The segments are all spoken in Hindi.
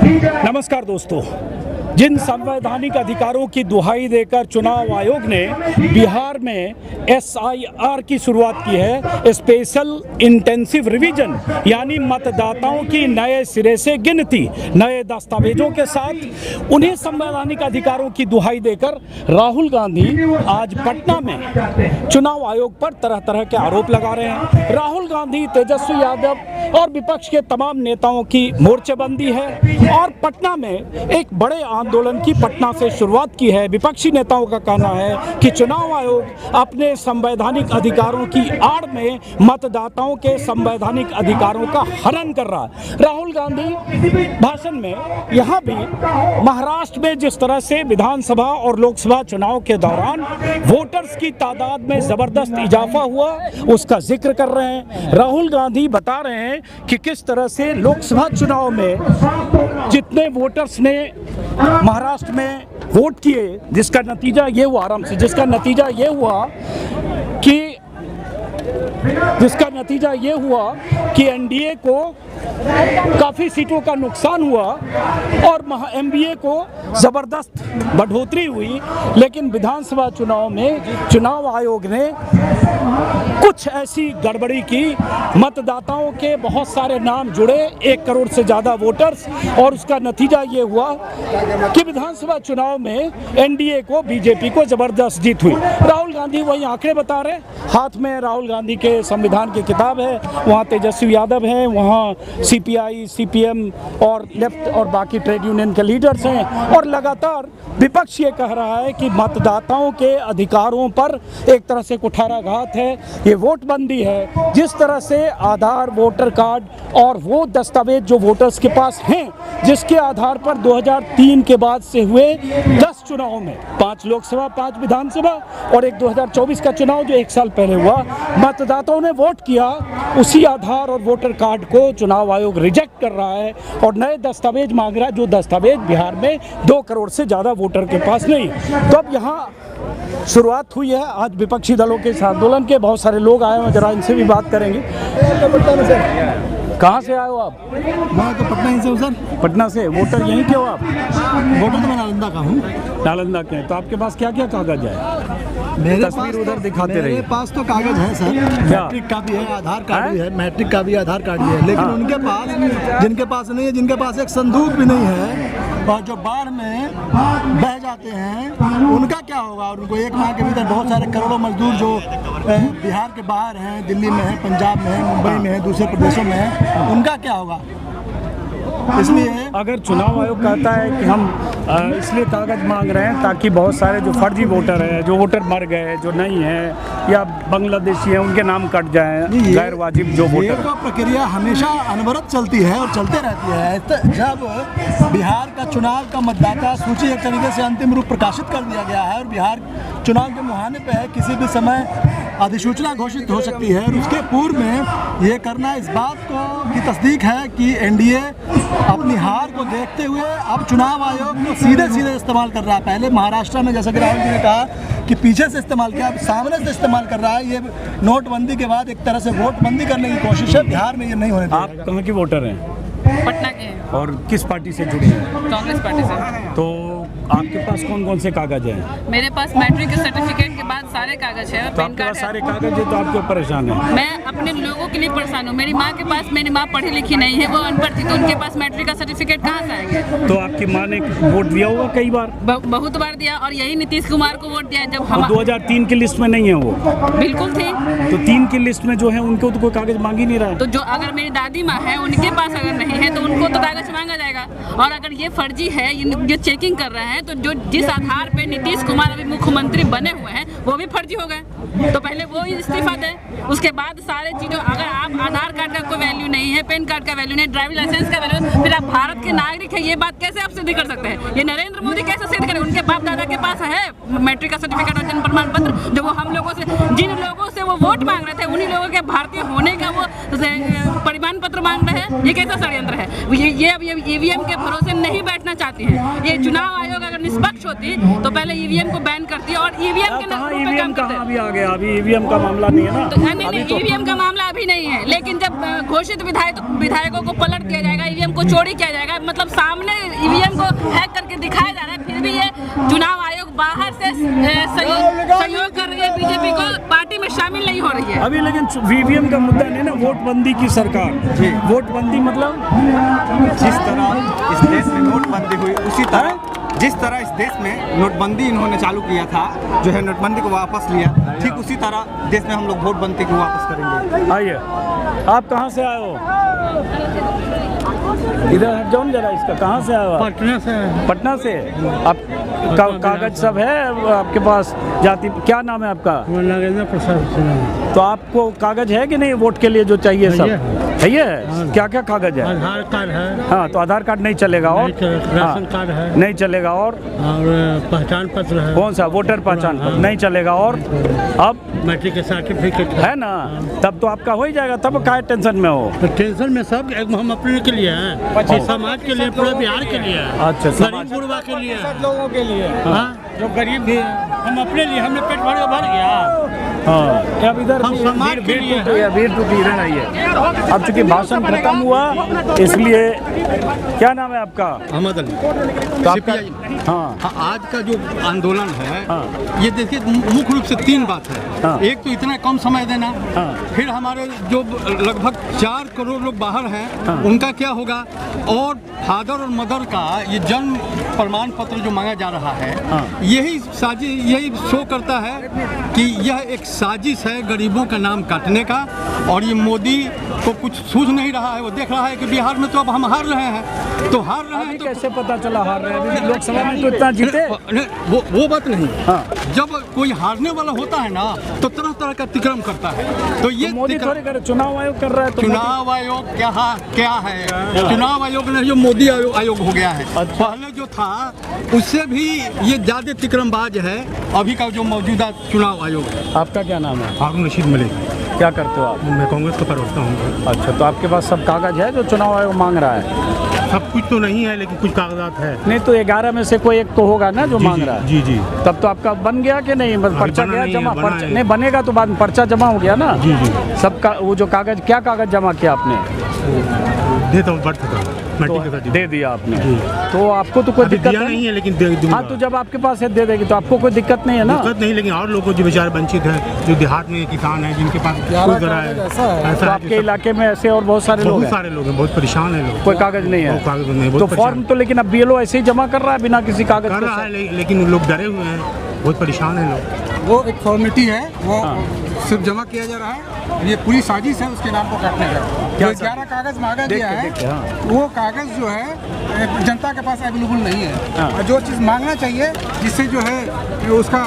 नमस्कार दोस्तों, जिन संवैधानिक अधिकारों की दुहाई देकर चुनाव आयोग ने बिहार में SIR की शुरुआत की है, स्पेशल इंटेंसिव रिवीजन, यानी मतदाताओं की नए सिरे से गिनती नए दस्तावेजों के साथ, उन्हीं संवैधानिक अधिकारों की दुहाई देकर राहुल गांधी आज पटना में चुनाव आयोग पर तरह तरह के आरोप लगा रहे हैं। राहुल गांधी, तेजस्वी यादव और विपक्ष के तमाम नेताओं की मोर्चेबंदी है और पटना में एक बड़े आंदोलन की पटना से शुरुआत की है। विपक्षी नेताओं का कहना है कि चुनाव आयोग अपने संवैधानिक अधिकारों की आड़ में मतदाताओं के संवैधानिक अधिकारों का हनन कर रहा है। राहुल गांधी भाषण में यहाँ भी महाराष्ट्र में जिस तरह से विधानसभा और लोकसभा चुनाव के दौरान वोटर्स की तादाद में जबरदस्त इजाफा हुआ, उसका जिक्र कर रहे हैं। राहुल गांधी बता रहे हैं कि किस तरह से लोकसभा चुनाव में जितने वोटर्स ने महाराष्ट्र में वोट किए, जिसका नतीजा ये हुआ कि एनडीए को काफ़ी सीटों का नुकसान हुआ और एमबीए को ज़बरदस्त बढ़ोतरी हुई। लेकिन विधानसभा चुनाव में चुनाव आयोग ने कुछ ऐसी गड़बड़ी की, मतदाताओं के बहुत सारे नाम जुड़े, 1 करोड़ से ज़्यादा वोटर्स, और उसका नतीजा ये हुआ कि विधानसभा चुनाव में एनडीए को, बीजेपी को ज़बरदस्त जीत हुई। राहुल गांधी वही आंकड़े बता रहे, हाथ में राहुल गांधी के संविधान की किताब है, वहाँ तेजस्वी यादव हैं, वहाँ सीपीआई, सीपीएम और लेफ्ट और बाकी ट्रेड यूनियन के लीडर्स हैं, और लगातार विपक्ष ये कह रहा है कि मतदाताओं के अधिकारों पर एक तरह से कुठाराघात है, ये वोटबंदी है। जिस तरह से आधार, वोटर कार्ड और वो दस्तावेज जो वोटर्स के पास हैं, जिसके आधार पर 2003 के बाद से हुए 10 चुनाव में 5 लोकसभा, 5 विधानसभा और एक 2024 का चुनाव जो 1 साल पहले हुआ, मतदाताओं ने वोट किया, उसी आधार और वोटर कार्ड को चुनाव आयोग रिजेक्ट कर रहा है और नए दस्तावेज मांग रहा है, जो दस्तावेज बिहार में 2 करोड़ से ज़्यादा वोटर के पास नहीं। तो अब यहाँ शुरुआत हुई है आज विपक्षी दलों के इस आंदोलन के। बहुत सारे लोग आए हैं, जरा इनसे भी बात करेंगे। कहाँ से आए हो आप? मैं तो पटना से हूँ सर। पटना से। वोटर यहीं के हो आप? वोटर तो मैं नालंदा का हूँ। नालंदा के हैं, तो आपके पास क्या क्या कागज है? मेरे तस्वीर उधर दिखाते रहिए। मेरे पास तो कागज है सर, मैट्रिक का भी है, आधार कार्ड भी है, मैट्रिक का भी आधार कार्ड भी है, लेकिन उनके पास, जिनके पास नहीं है, जिनके पास एक संदूक भी नहीं है और जो बाढ़ में बह जाते हैं, उनका क्या होगा? और उनको एक माह के भीतर बहुत सारे करोड़ों मजदूर जो बिहार के बाहर हैं, दिल्ली में है, पंजाब में है, मुंबई में है, दूसरे प्रदेशों में है, उनका क्या होगा? इसलिए अगर चुनाव आयोग कहता है कि हम इसलिए कागज मांग रहे हैं ताकि बहुत सारे जो फर्जी वोटर हैं, जो वोटर मर गए, जो नहीं है या बांग्लादेशी हैं, उनके नाम कट जाएं, गैर वाजिब जो वोटर। तो प्रक्रिया हमेशा अनवरत चलती है और चलते रहती है। जब बिहार का चुनाव का मतदाता सूची एक तरीके से अंतिम रूप प्रकाशित कर दिया गया है और बिहार चुनाव के मुहाने पे है, किसी भी समय अधिसूचना घोषित हो सकती है, और उसके पूर्व में ये करना इस बात की तस्दीक है कि एनडीए अपनी हार को देखते हुए अब चुनाव आयोग को सीधे इस्तेमाल कर रहा है। पहले महाराष्ट्र में, जैसा कि राहुल जी ने कहा कि पीछे से इस्तेमाल किया, अब सामने से इस्तेमाल कर रहा है। ये नोटबंदी के बाद एक तरह से वोटबंदी करने की कोशिश है। बिहार में ये नहीं होने देगा। आप कहाँ के वोटर हैं? पटना के हैं। और किस पार्टी से जुड़े हैं? कांग्रेस पार्टी से। तो आपके पास कौन कौन से कागज हैं? मेरे पास मैट्रिक के सर्टिफिकेट के बाद सारे कागज है, तो पैन आपके कार्ड पास है। सारे कागज है, तो आप क्यों परेशान हैं? मैं अपने लोगों के लिए परेशान हूँ। मेरी माँ के पास, मेरी माँ पढ़ी लिखी नहीं है, वो अनपढ़ थी, तो उनके पास मैट्रिक का सर्टिफिकेट कहाँ से आएंगे? तो आपकी माँ ने वोट दिया होगा कई बार? बहुत बार दिया, और यही नीतीश कुमार को वोट दिया जब हम। 2003 की लिस्ट में नहीं है वो? बिल्कुल थी। तो 3 की लिस्ट में जो है उनको तो कोई कागज मांग ही नहीं रहा है। तो जो अगर मेरी दादी माँ है, उनके पास अगर नहीं है तो उनको तो कागज मांगा जाएगा। और अगर ये फर्जी है, जो चेकिंग कर रहे हैं, तो जो जिस आधार पे नीतीश कुमार अभी मुख्यमंत्री बने हुए हैं, वो भी फर्जी हो गए। तो पहले वो इस्तीफा दे, उसके बाद सारे चीज़ों, अगर आप आधार कार्ड का कोई वैल्यू नहीं है, पैन कार्ड का वैल्यू नहीं, ड्राइविंग लाइसेंस का वैल्यू, फिर आप भारत के नागरिक हैं, ये बात कैसे आप सिद्ध कर सकते हैं? ये नरेंद्र मोदी कैसे सिद्ध करें? उनके बाप दादा के पास है मैट्रिक का सर्टिफिकेट और जन्म प्रमाण पत्र, जो वो हम लोगों से, जिन लोगों से वो वोट मांग रहे थे, उन्हीं लोगों के भारतीय होने का वो परिमाण पत्र मांग रहे हैं। ये कैसा षड्यंत्र है? ये अब ईवीएम के भरोसे नहीं बैठना चाहती है। ये चुनाव आयोग अगर निष्पक्ष होती तो पहले ईवीएम को बैन करती और ईवीएम के ईवीएम कहाँ भी आ गया? अभी ईवीएम का मामला नहीं है ना। तो नहीं, ईवीएम का मामला अभी नहीं है, लेकिन जब घोषित विधायकों को पलट दिया जाएगा, ईवीएम को चोरी किया जाएगा, मतलब सामने ईवीएम को हैक करके दिखाया जा रहा है, फिर भी ये चुनाव आयोग बाहर से सहयोग कर रही है बीजेपी को, पार्टी में शामिल नहीं हो रही है अभी। लेकिन ईवीएम का मुद्दा नहीं ना, वोटबंदी की सरकार। वोटबंदी मतलब जिस तरह इस देश में नोटबंदी हुई, उसी तरह जिस तरह इस देश में नोटबंदी इन्होंने चालू किया था, जो है नोटबंदी को वापस लिया, ठीक उसी तरह देश में हम लोग वोटबंदी को वापस करेंगे। आइए, आप कहाँ से आए हो? इधर हट जाओ जरा, इसका कहाँ से आए हो? पटना से। पटना से। आप कागज सब है आपके पास? जाति क्या नाम है आपका? नागेंद्र प्रसाद सिन्हा। तो आपको कागज है कि नहीं वोट के लिए जो चाहिए सब? है ये? क्या क्या कागज है? आधार कार्ड है। हाँ, तो आधार कार्ड नहीं चलेगा और राशन कार्ड है नहीं चलेगा और पहचान पत्र है। कौन सा? वोटर पहचान पत्र नहीं चलेगा और अब मैट्रिक का सर्टिफिकेट है ना, तब तो आपका हो ही जाएगा, तब काहे टेंशन में हो? तो टेंशन में सब हम अपने के लिए हैं, समाज के लिए, पूरे बिहार के लिए। अच्छा, गरीब गुरबा के लिए, लोगों के लिए, जो गरीब भी हम अपने लिए, हमने पेट भर गया। हाँ, अब इधर हम समाज के लिए भीड़ टूटी इधर आइए। अब चूंकि भाषण खत्म हुआ, इसलिए क्या नाम है आपका? अहमद अली। तो आपका हाँ, आज का जो आंदोलन है, हाँ। ये देखिए मुख्य रूप से 3 बात है। हाँ। एक तो इतना कम समय देना, हाँ। फिर हमारे जो लगभग 4 करोड़ लोग बाहर हैं, हाँ। उनका क्या होगा, और फादर और मदर का ये जन्म प्रमाण पत्र जो मांगा जा रहा है, हाँ। यही साजिश, यही शो करता है कि यह एक साजिश है गरीबों का नाम काटने का। और ये मोदी को कुछ सूझ नहीं रहा है, वो देख रहा है कि बिहार में तो अब हम हार रहे हैं, तो हार रहे हैं तो कैसे पता चला हार रहे हैं? अभी लोकसभा में तो इतना जीते। नहीं, वो बात नहीं। हाँ। जब कोई हारने वाला होता है ना, तो तरह तरह का तिक्रम करता है। तो ये मोदी थोड़े करे, चुनाव आयोग कर रहा है तो चुनाव आयोग क्या है? चुनाव आयोग नहीं, जो मोदी आयोग हो गया है। अच्छा। पहले जो था उससे भी ये ज्यादा तिक्रमबाज है अभी का जो मौजूदा चुनाव आयोग है। आपका क्या नाम है? हारून रशीद मलिक। क्या करते हो आप? मैं कांग्रेस का प्रवक्ता हूँ। अच्छा, तो आपके पास सब कागज है जो चुनाव आयोग मांग रहा है? सब कुछ तो नहीं है, लेकिन कुछ कागजात है। नहीं, तो 11 में से कोई एक तो होगा ना जो मांग रहा है। जी जी। तब तो आपका बन गया कि नहीं? पर्चा बना गया नहीं जमा? है, बना पर्चा है। नहीं बनेगा तो बाद में पर्चा जमा हो गया ना। जी जी। सबका वो जो कागज, क्या कागज जमा किया आपने? देता हूँ, बर्थ का तो मैट्रिक का दे दिया आपने, जी। तो आपको तो कोई अभी दिक्कत दिया नहीं है, लेकिन दे दूंगा। हाँ, तो जब आपके पास है दे देगी तो आपको कोई दिक्कत नहीं है ना? दिक्कत नहीं, लेकिन और लोगों जो बेचारे वंचित हैं, जो देहात में किसान हैं, जिनके पास कोई जरा है, तो आपके इलाके में ऐसे और बहुत सारे लोग बहुत हैं? सारे लोग हैं, बहुत परेशान हैं लोग। कोई कागज नहीं है? कोई कागज नहीं, तो बहुत फॉर्म परेशान तो लेकिन अब बीएलओ ऐसे ही जमा कर रहा है बिना किसी कागज कर के? रहा है, लेकिन लोग डरे हुए हैं, बहुत परेशान हैं लोग। वो एक फॉर्मेलिटी है, वो सिर्फ जमा किया जा रहा है। ये पूरी साजिश है उसके नाम को काटने का। क्या जो 11 कागज मांगा गया है, हाँ। वो कागज जो है जनता के पास अवेलेबल नहीं है। हाँ। और जो चीज़ मांगना चाहिए, जिससे जो है उसका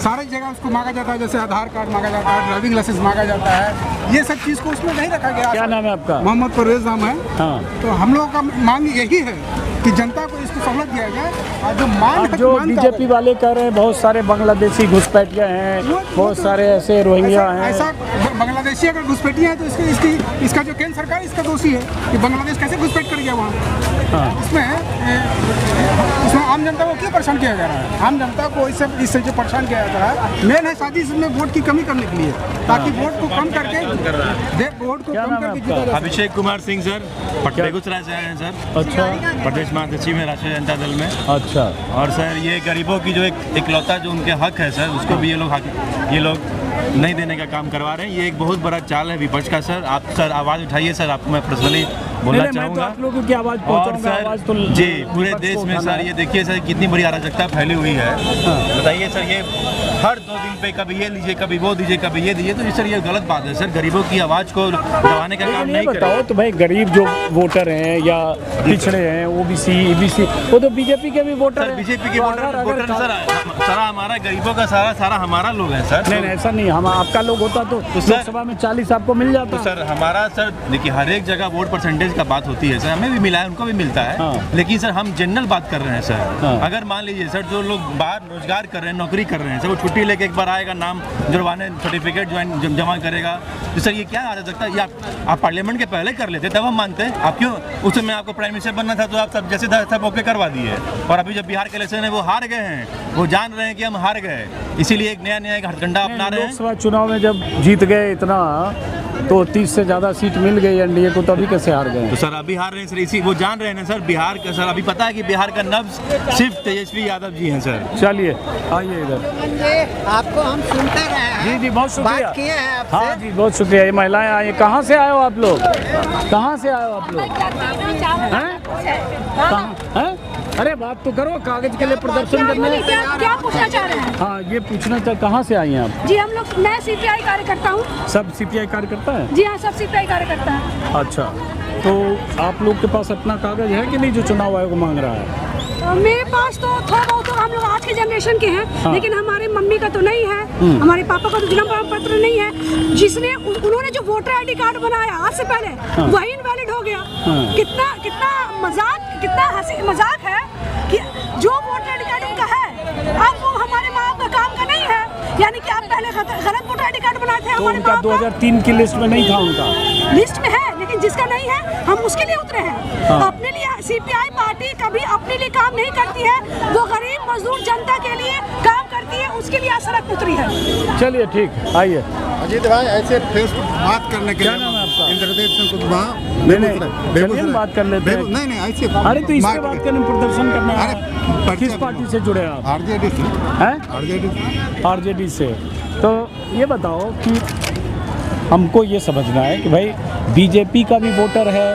सारी जगह उसको मांगा जाता है, जैसे आधार कार्ड मांगा जाता है, ड्राइविंग लाइसेंस मांगा जाता है, ये सब चीज़ को उसमें नहीं रखा गया। क्या नाम है आपका? मोहम्मद परवेज नाम है। हाँ। तो हम लोगों का मांग यही है कि जनता को इसको सहूलत दिया जाए। और जो मांग अब जो बीजेपी वाले कह रहे हैं बहुत सारे बांग्लादेशी घुसपैठिए हैं, बहुत सारे ऐसे रोहिंग्या हैं। ऐसा बांग्लादेशी अगर घुसपैठिए हैं तो इसका जो केंद्र सरकार इसका दोषी है कि बांग्लादेश कैसे घुसपैठ कर गया वहाँ। हाँ। इसमें आम जनता को क्यों परेशान किया जा रहा है? आम जनता को इससे जो परेशान किया जा रहा है, मेन है साजिश में वोट की कमी करने के लिए, ताकि वोट को कम करके जीता। अभिषेक कुमार सिंह सर, बेगूसराय से आए हैं सर। अच्छा। प्रदेश महासचिव है राष्ट्रीय जनता दल में। अच्छा। और सर ये गरीबों की जो एक इकलौता जो उनके हक है सर, उसको भी ये लोग नहीं देने का काम करवा रहे हैं। ये एक बहुत बड़ा चाल है विपक्ष का सर। आप सर आवाज़ उठाइए सर, आपको मैं पर्सनली बोलना चाहूँगा। आप लोगों की आवाज़ पहुँचाऊंगा। आवाज़ तो जी पूरे देश में सर ये देखिए सर कितनी बड़ी अराजकता फैली हुई है। बताइए सर, ये हर 2 दिन पे कभी ये लीजिए, कभी वो दीजिए, कभी ये दीजिए, तो ये सर ये गलत बात है सर। गरीबों की आवाज़ को दबाने का काम नहीं बताओ तो भाई, गरीब जो वोटर हैं या पिछड़े हैं, ओबीसी, ईबीसी, वो तो बीजेपी के भी वोटर हैं। बीजेपी के वोटर सर सारा हमारा गरीबों का सारा हमारा लोग है सर। नहीं ऐसा नहीं, हम आपका लोग होता तो लोकसभा में 40 आपको मिल जाता। तो सर हमारा सर देखिए हर एक जगह वोट परसेंटेज परसेंटेज का बात होती है सर, हमें भी मिला है, उनको भी मिलता है। हाँ। लेकिन सर हम जनरल बात कर रहे हैं सर। हाँ। अगर मान लीजिए सर जो लोग बाहर रोजगार कर रहे हैं, नौकरी कर रहे हैं सर, वो छुट्टी लेके एक बार आएगा, नाम जुड़वाने, सर्टिफिकेट जमा करेगा, तो सर ये क्या आ सकता है? ये आप पार्लियामेंट के पहले कर लेते तब हम मानते हैं। आप क्यों उस समय आपको प्राइम मिनिस्टर बनना था तो आप सब जैसे था सब ओके करवा दिए, और अभी जब बिहार के इलेक्शन है वो हार गए हैं, वो जान रहे हैं कि हम हार गए, इसीलिए एक नया एक हथकंडा अपना रहे हैं। लोकसभा चुनाव में जब जीत गए इतना, तो 30 से ज़्यादा सीट मिल गई एनडीए को, तो अभी कैसे हार गए? तो सर अभी हार रहे हैं सर, इसी वो जान रहे हैं ना सर बिहार का। सर अभी पता है कि बिहार का नब्ज सिर्फ तेजस्वी यादव जी हैं सर। चलिए आइए इधर। आपको हम सुनते रहे हैं। जी जी बहुत शुक्रिया। बात किए हैं आपसे। हाँ जी बहुत शुक्रिया। ये महिलाएं आई, कहाँ से आए हो आप लोग? कहाँ से आए हो आप लोग? हैं? कहाँ? हैं? अरे बात तो करो, कागज के लिए प्रदर्शन करने। क्या पूछना चाह रहे हैं? हाँ ये पूछना चाह, कहाँ से आई हैं आप? जी हम लोग, मैं सीपीआई कार्यकर्ता हूँ। सब सीपीआई कार्यकर्ता है? जी हाँ, सब सीपीआई कार्यकर्ता है। अच्छा, तो आप लोग के पास अपना कागज है कि नहीं जो चुनाव आयोग मांग रहा है? मेरे पास तो थोड़ा बहुत, तो हम लोग आज के जनरेशन के हैं। हाँ। लेकिन हमारे मम्मी का तो नहीं है, हमारे पापा का तो जन्म प्रमाण पत्र नहीं है। जिसने उन्होंने जो वोटर आईडी कार्ड बनाया आज से पहले, हाँ। वही इनवैलिड हो गया। हाँ। कितना कितना मजाक, कितना हंसी मजाक है कि जो वोटर आईडी कार्ड उनका है, अब वो हमारे माँ बाप का काम का नहीं है। यानी कि आप पहले गलत वोटर आईडी कार्ड बनाए थे तो हमारे उनका माँ बाप का। 2003 की लिस्ट में नहीं था उनका? लिस्ट में है, लेकिन जिसका नहीं है हम उसके लिए उतरे हैं। हाँ। अपने लिए सीपीआई पार्टी कभी अपने लिए काम नहीं करती है, वो गरीब मजदूर जनता के लिए काम करती है, उसके लिए सड़क उतरी है। चलिए ठीक, आइए। अजीत भाई ऐसे फेस बात करने के क्या लिए नाम है आपका? इंद्रदेव सिंह कुशवाहा। नहीं, चलिए बात कर लेते हैं। नहीं नहीं ऐसे अरे तो इससे बात करने, प्रदर्शन करना है। अरे, किस पार्टी से जुड़े आप? आरजेडी से। हैं? आरजेडी से। तो ये बताओ कि हमको ये समझना है कि भाई बीजेपी का भी वोटर है,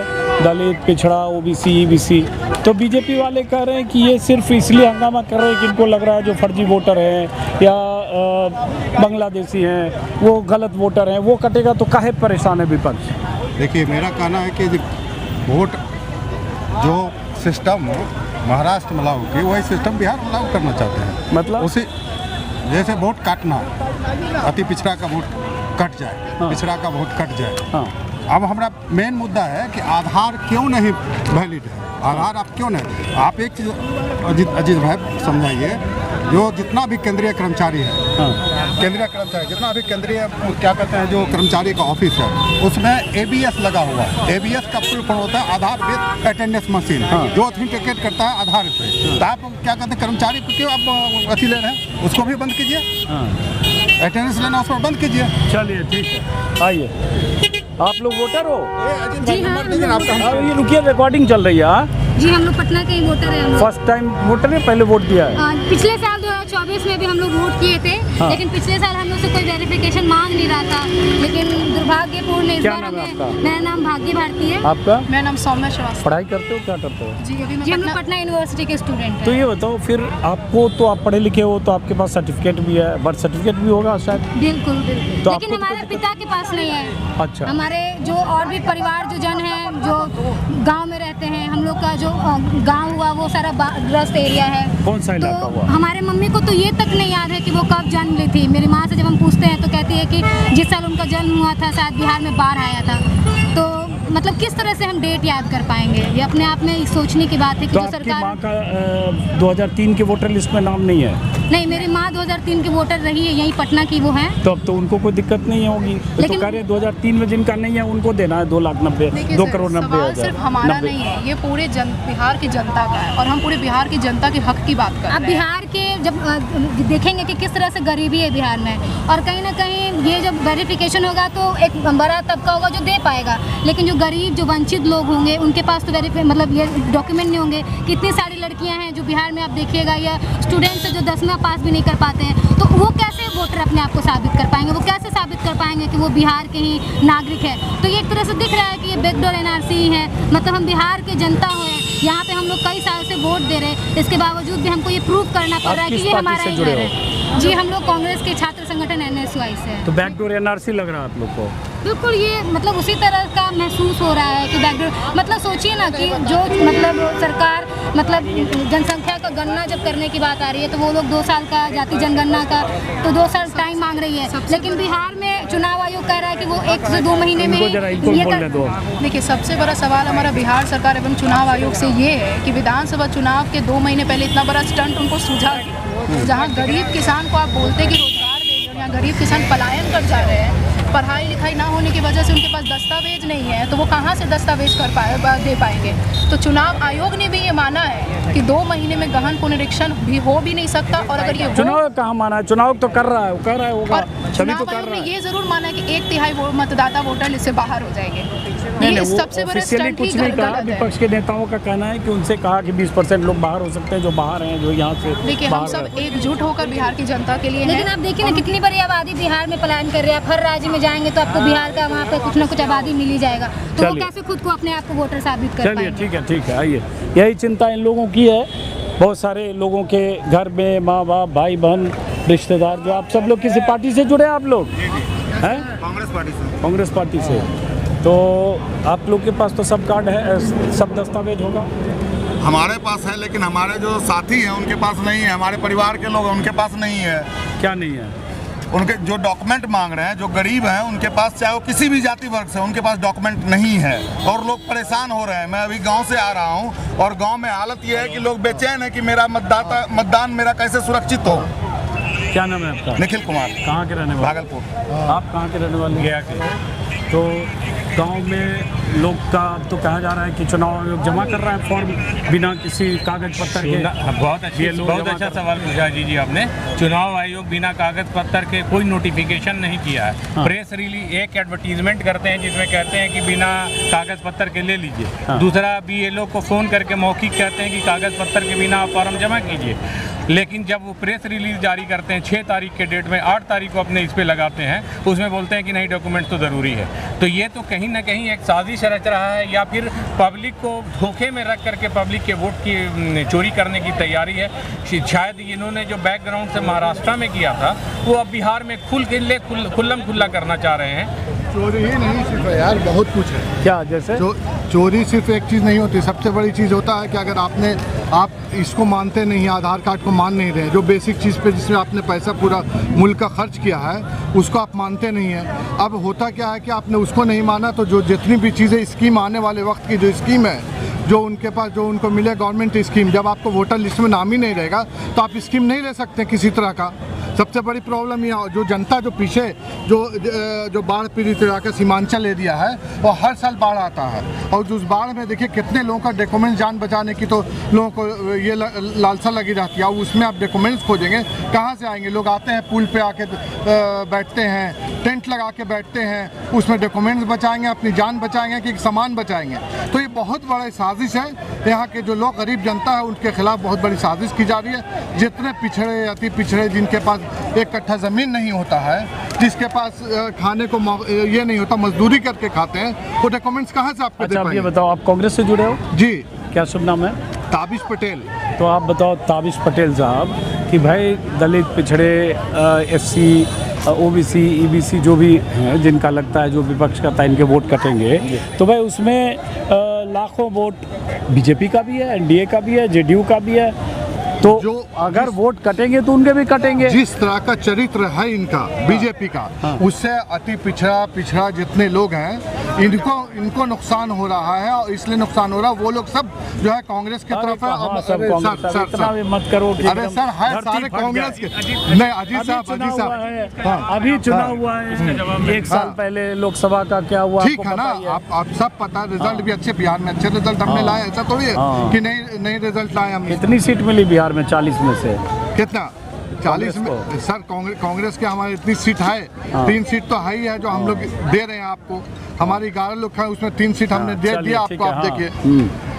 दलित, पिछड़ा, ओबीसी, ईबीसी, तो बीजेपी वाले कह रहे हैं कि ये सिर्फ इसलिए हंगामा कर रहे हैं कि इनको लग रहा है जो फर्जी वोटर हैं या बांग्लादेशी हैं वो गलत वोटर हैं, वो कटेगा, तो काहे परेशान है विपक्ष? देखिए मेरा कहना है कि वोट जो सिस्टम महाराष्ट्र में लागू की, वही सिस्टम बिहार में लागू करना चाहते हैं। मतलब उसी जैसे वोट काटना, अति पिछड़ा का वोट कट जाए, हाँ। पिछड़ा का वोट कट जाए। हाँ। अब हमारा मेन मुद्दा है कि आधार क्यों नहीं वैलिड है? आधार आप क्यों नहीं? आप एक चीज़ अजीत भाई समझाइए, जो जितना भी केंद्रीय कर्मचारी है, केंद्रीय कर्मचारी जितना भी केंद्रीय क्या कहते हैं जो कर्मचारी का ऑफिस है, उसमें एबीएस लगा हुआ है। एबीएस का फुल फॉर्म होता है आधार बेस्ड अटेंडेंस मशीन, जो ऑथेंटिकेट करता है आधार से। तो आप क्या कहते हैं कर्मचारी को क्यों आप अथी ले रहे हैं? उसको भी बंद कीजिए, अटेंडेंस लेना उसको बंद कीजिए। चलिए ठीक है, आइए। आप लोग वोटर हो? जी हाँ, ये रुकिए, रिकॉर्डिंग चल रही है। हाँ? जी हम लोग पटना के ही वोटर हैं। फर्स्ट टाइम वोटर है, पहले वोट दिया है? पिछले साल 2024 में भी हम लोग वोट किए थे। हाँ। लेकिन पिछले साल हम लोग से कोई वेरिफिकेशन मांग नहीं रहा था, लेकिन दुर्भाग्यपूर्ण इस क्या बार नाम है हमें। आपका? मेरा नाम भाग्य भारती है। आपका? मेरा नाम सौम्या श्रीवास्तव। पढ़ाई करते हो, क्या करते हो? जी अभी जी हम लोग पटना यूनिवर्सिटी के स्टूडेंट हैं। तो ये बताओ फिर, आपको तो आप पढ़े लिखे हो तो आपके पास सर्टिफिकेट भी है, बर्थ सर्टिफिकेट भी होगा शायद? बिल्कुल बिल्कुल। तो लेकिन आपको तो हमारे कोई पिता के पास नहीं है। अच्छा। हमारे जो और भी परिवार जो जन हैं, जो गांव में रहते हैं, हम लोग का जो गांव हुआ वो सारा ग्रस्त एरिया है। कौन सा इलाका तो हुआ? हमारे मम्मी को तो ये तक नहीं याद है कि वो कब जन्म ली थी। मेरी माँ से जब हम पूछते हैं तो कहती है कि जिस साल उनका जन्म हुआ था शायद बिहार में बाढ़ आया था। तो मतलब किस तरह से हम डेट याद कर पाएंगे? ये अपने आप में सोचने की बात है कि तो जो आपकी सरकार। माँ का 2003 के वोटर लिस्ट में नाम नहीं है? नहीं, मेरी माँ 2003 की वोटर रही है, यही पटना की वो है। तो अब तो उनको कोई दिक्कत नहीं होगी। तो लेकिन- कह रहे 2003 में जिनका नहीं है उनको देना है 2,90,000 देखिए 2 सर, करोड़ 90 सवाल हज़ार। सिर्फ हमारा 90। नहीं है, ये पूरे बिहार की जनता का है और हम पूरे बिहार की जनता के हक की बात कर अब रहे हैं। बिहार के जब देखेंगे कि किस तरह से गरीबी है बिहार में, और कहीं ना कहीं ये जब वेरिफिकेशन होगा तो एक बड़ा तबका होगा जो दे पाएगा, लेकिन जो गरीब, जो वंचित लोग होंगे उनके पास तो मतलब ये डॉक्यूमेंट नहीं होंगे। कितनी सारी लड़कियां हैं जो बिहार में आप देखिएगा, या स्टूडेंट्स जो 10वां पास भी नहीं कर पाते हैं, तो वो कैसे वोटर अपने आप को साबित कर पाएंगे? वो कैसे साबित कर पाएंगे कि वो बिहार के ही नागरिक है? तो ये एक तरह से दिख रहा है कि ये बैकडोर एनआरसी है। मतलब हम बिहार के जनता हुए, यहाँ पे हम लोग कई साल से वोट दे रहे हैं, इसके बावजूद भी हमको ये प्रूव करना पड़ रहा है कि किस ये पार्टी हमारा से ही जुड़े घर है। जी हम लोग कांग्रेस के छात्र संगठन NSY से है। तो बैकडोर NRC लग रहा है आप लोग को? बिल्कुल, ये मतलब उसी तरह का महसूस हो रहा है कि बैकडोर, मतलब सोचिए ना कि जो मतलब सरकार मतलब जनसंख्या का गणना जब करने की बात आ रही है तो वो लोग 2 साल का जाति जनगणना का तो 2 साल टाइम मांग रही है, लेकिन बिहार में चुनाव आयोग कह रहा है कि वो 1 से 2 महीने में देखिए, सबसे बड़ा सवाल हमारा बिहार सरकार एवं चुनाव आयोग से ये है कि विधानसभा चुनाव के 2 महीने पहले इतना बड़ा स्टंट उनको सूझा, जहाँ गरीब किसान को आप बोलते कि रोजगार देंगे, यहाँ गरीब किसान पलायन कर जा रहे हैं, पढ़ाई लिखाई ना होने की वजह से उनके पास दस्तावेज नहीं है, तो वो कहाँ से दस्तावेज दे पाएंगे। तो चुनाव आयोग ने भी ये माना है कि 2 महीने में गहन पुनरीक्षण भी हो भी नहीं सकता, और अगर ये चुनाव कहाँ माना है? चुनाव तो कर रहा है, वो कर रहा है होगा, चुनाव आयोग ने ये जरूर माना है कि 1/3 मतदाता वोटर लिस्ट से बाहर हो जाएंगे। ये सबसे बड़ा स्टंट कुछ नहीं कहा। विपक्ष के नेताओं का कहना है कि उनसे कहा कि 20% लोग बाहर हो सकते हैं, जो बाहर हैं, जो यहाँ से। देखिए, हम सब एकजुट होकर बिहार की जनता के लिए, लेकिन आप देखिए ना कितनी बड़ी आबादी बिहार में पलायन कर रही है। आप हर राज्य में जाएंगे तो आपको बिहार का वहाँ पे कुछ ना कुछ आबादी मिल ही जाएगा, तो वो कैसे खुद को अपने आप को वोटर साबित कर पाएंगे? चलिए ठीक है, आइए। यही चिंता इन लोगों की है। बहुत सारे लोगों के घर में माँ बाप, भाई बहन, रिश्तेदार, जो आप सब लोग किसी पार्टी से जुड़े हैं? आप लोग हैं कांग्रेस पार्टी से। तो आप लोग के पास तो सब कार्ड है, सब दस्तावेज होगा? हमारे पास है, लेकिन हमारे जो साथी हैं उनके पास नहीं है, हमारे परिवार के लोग उनके पास नहीं है। क्या नहीं है? उनके जो डॉक्यूमेंट मांग रहे हैं, जो गरीब हैं उनके पास, चाहे वो किसी भी जाति वर्ग से, उनके पास डॉक्यूमेंट नहीं है और लोग परेशान हो रहे हैं। मैं अभी गांव से आ रहा हूं और गांव में हालत ये है कि लोग बेचैन है कि मेरा मतदान मेरा कैसे सुरक्षित हो। क्या नाम है आपका? निखिल कुमार। कहाँ के रहने वाले? भागलपुर। आप कहाँ के रहने वाले? गया के। तो गांव में लोग का अब तो कहा जा रहा है कि चुनाव आयोग जमा कर रहा है फॉर्म बिना किसी कागज पत्तर के। बहुत अच्छा सवाल पूछा जी आपने। चुनाव आयोग बिना कागज पत्तर के कोई नोटिफिकेशन नहीं किया है। हाँ। प्रेस रिलीज एक एडवर्टीजमेंट करते हैं जिसमें कहते हैं कि बिना कागज पत्तर के ले लीजिए। हाँ। दूसरा BLO को फ़ोन करके मौखिक कहते हैं कि कागज पत्तर के बिना आप फॉर्म जमा कीजिए। लेकिन जब वो प्रेस रिलीज जारी करते हैं 6 तारीख के डेट में, 8 तारीख को अपने इस पे लगाते हैं, उसमें बोलते हैं कि नहीं डॉक्यूमेंट तो ज़रूरी है। तो ये तो कहीं ना कहीं एक साजिश रच रहा है, या फिर पब्लिक को धोखे में रख करके पब्लिक के वोट की चोरी करने की तैयारी है। शायद इन्होंने जो बैकग्राउंड से महाराष्ट्र में किया था वो अब बिहार में खुल्लम खुल्ला करना चाह रहे हैं। चोरी ही नहीं सिर्फ है यार, बहुत कुछ है। क्या जैसे? चोरी सिर्फ एक चीज़ नहीं होती, सबसे बड़ी चीज़ होता है कि अगर आप इसको मानते नहीं, आधार कार्ड को मान नहीं रहे, जो बेसिक चीज़ पे जिसमें आपने पैसा पूरा मुल्क का खर्च किया है उसको आप मानते नहीं हैं। अब होता क्या है कि आपने उसको नहीं माना, तो जो जितनी भी चीज़ें स्कीम आने वाले वक्त की जो स्कीम है, जो उनके पास जो उनको मिले गवर्नमेंट स्कीम, जब आपको वोटर लिस्ट में नाम ही नहीं रहेगा तो आप स्कीम नहीं ले सकते किसी तरह का। सबसे बड़ी प्रॉब्लम ये जो जनता जो पीछे जो बाढ़ पीड़ित इलाका सीमांचल एरिया है वो हर साल बाढ़ आता है, और उस बाढ़ में देखिए कितने लोगों का डॉक्यूमेंट जान बचाने की तो लोगों को ये लालसा लगी रहती है। उसमें आप डॉक्यूमेंट्स खोजेंगे कहाँ से आएंगे? लोग आते हैं पुल पे आके बैठते हैं, टेंट लगा के बैठते हैं, उसमें डॉक्यूमेंट्स बचाएंगे, अपनी जान बचाएंगे कि सामान बचाएंगे। तो ये बहुत बड़ा साजिश है। यहाँ के जो लोग गरीब जनता है उनके खिलाफ बहुत बड़ी साजिश की जा रही है। जितने पिछड़े अति पिछड़े जिनके पास 1 कट्ठा ज़मीन नहीं होता है, जिसके पास खाने को ये नहीं होता, मजदूरी करके खाते हैं, वो डॉक्यूमेंट्स कहाँ से आपको दे पाएंगे? ये बताओ, आप कांग्रेस से जुड़े हो? जी। क्या शुभ नाम है? ताबिश पटेल। तो आप बताओ ताबिश पटेल साहब कि भाई दलित, पिछड़े, SC, OBC, EBC जो भी हैं, जिनका लगता है जो विपक्ष का था इनके वोट कटेंगे, तो भाई उसमें लाखों वोट BJP का भी है, NDA का भी है, JDU का भी है। तो जो अगर वोट कटेंगे तो उनके भी कटेंगे। जिस तरह का चरित्र है इनका BJP का, उससे अति पिछड़ा जितने लोग हैं इनको नुकसान हो रहा है, और इसलिए नुकसान हो रहा है। वो लोग सब जो है कांग्रेस की तरफ है। सर मत करो। अरे सर है सारे कांग्रेस के। नहीं, अजीत साहब अभी चुनाव हुआ है, 1 साल पहले लोकसभा का क्या हुआ ठीक है ना, आप सब पता, रिजल्ट भी अच्छे, बिहार में अच्छे रिजल्ट हमने लाए। ऐसा थोड़ी है कि नहीं रिजल्ट लाए हम। कितनी सीट मिली बिहार में? 40 में से कितना? 40 में सर कांग्रेस के हमारी इतनी सीट है, 3 सीट तो है ही है जो हम लोग दे रहे हैं आपको। हमारी 11 लोग हैं, उसमें 3 सीट हमने दे दिया आपको। आप देखिए,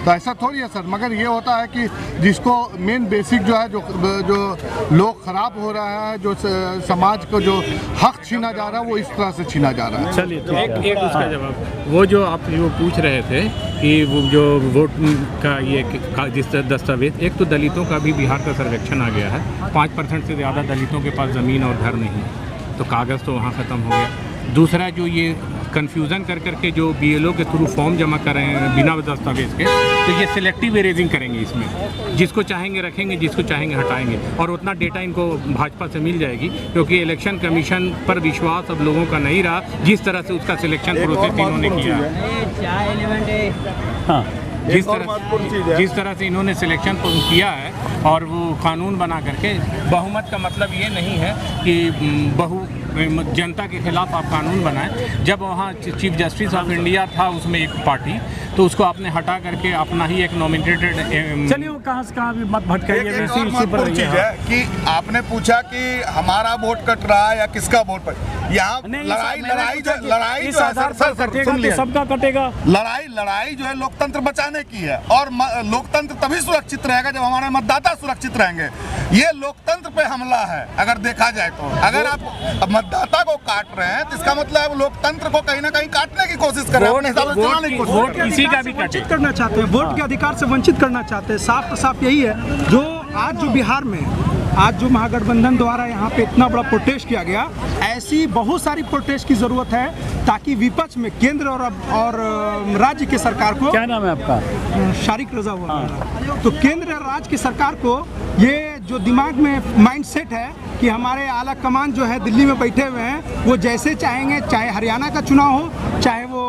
तो ऐसा थोड़ी है सर। मगर ये होता है कि जिसको मेन बेसिक जो है, जो लोग खराब हो रहा है, जो समाज को जो हक छीना जा रहा है, वो इस तरह से छीना जा रहा है। चलिए एक उसका जवाब, वो जो आप जो पूछ रहे थे कि वो जो वोट का ये जिस दस्तावेज, एक तो दलितों का भी बिहार का सर्वेक्षण आ गया है, 5% से ज़्यादा दलितों के पास ज़मीन और घर नहीं है। तो कागज़ तो वहाँ ख़त्म हो गया। दूसरा जो ये कन्फ्यूज़न कर करके जो BLO के थ्रू फॉर्म जमा कर रहे हैं बिना दस्तावेज़ के, तो ये सिलेक्टिव इरेजिंग करेंगे इसमें, जिसको चाहेंगे रखेंगे, जिसको चाहेंगे हटाएंगे, और उतना डेटा इनको भाजपा से मिल जाएगी, क्योंकि इलेक्शन कमीशन पर विश्वास अब लोगों का नहीं रहा, जिस तरह से उसका सिलेक्शन प्रोसेस इन्होंने किया है। हाँ, जिस तरह से इन्होंने सिलेक्शन किया है और वो कानून बना करके, बहुमत का मतलब ये नहीं है कि जनता के खिलाफ आप कानून बनाएं। जब वहाँ चीफ जस्टिस ऑफ इंडिया था उसमें एक पार्टी, तो उसको आपने हटा करके अपना ही एक नॉमिनेटेड। चलिए वो कहाँ से कहाँ भी मत भटकाइए। इसी पर चीज है कि आपने पूछा कि हमारा वोट कट रहा है या किसका वोट पर, यहाँ लड़ाई सबका कटेगा। लड़ाई जो है लोकतंत्र बचाने की है, और लोकतंत्र तभी सुरक्षित रहेगा जब हमारे मतदाता सुरक्षित रहेंगे। ये लोकतंत्र पे हमला है अगर देखा जाए तो। अगर आप मतदाता को काट रहे हैं तो इसका मतलब लोकतंत्र को कहीं ना कहीं काटने की कोशिश कर रहे हैं, वोट किसी का भी वंचित करना चाहते हैं, वोट के अधिकार से वंचित करना चाहते हैं। साफ साफ यही है जो आज जो बिहार में आज जो महागठबंधन द्वारा यहाँ पे इतना बड़ा प्रोटेस्ट किया गया, ऐसी बहुत सारी प्रोटेस्ट की जरूरत है ताकि विपक्ष में केंद्र और राज्य की सरकार को। क्या नाम है आपका? शारिक रजा हुआ। तो केंद्र और राज्य की सरकार को ये जो दिमाग में माइंडसेट है कि हमारे आला कमान जो है दिल्ली में बैठे हुए हैं, वो जैसे चाहेंगे, चाहे हरियाणा का चुनाव हो, चाहे वो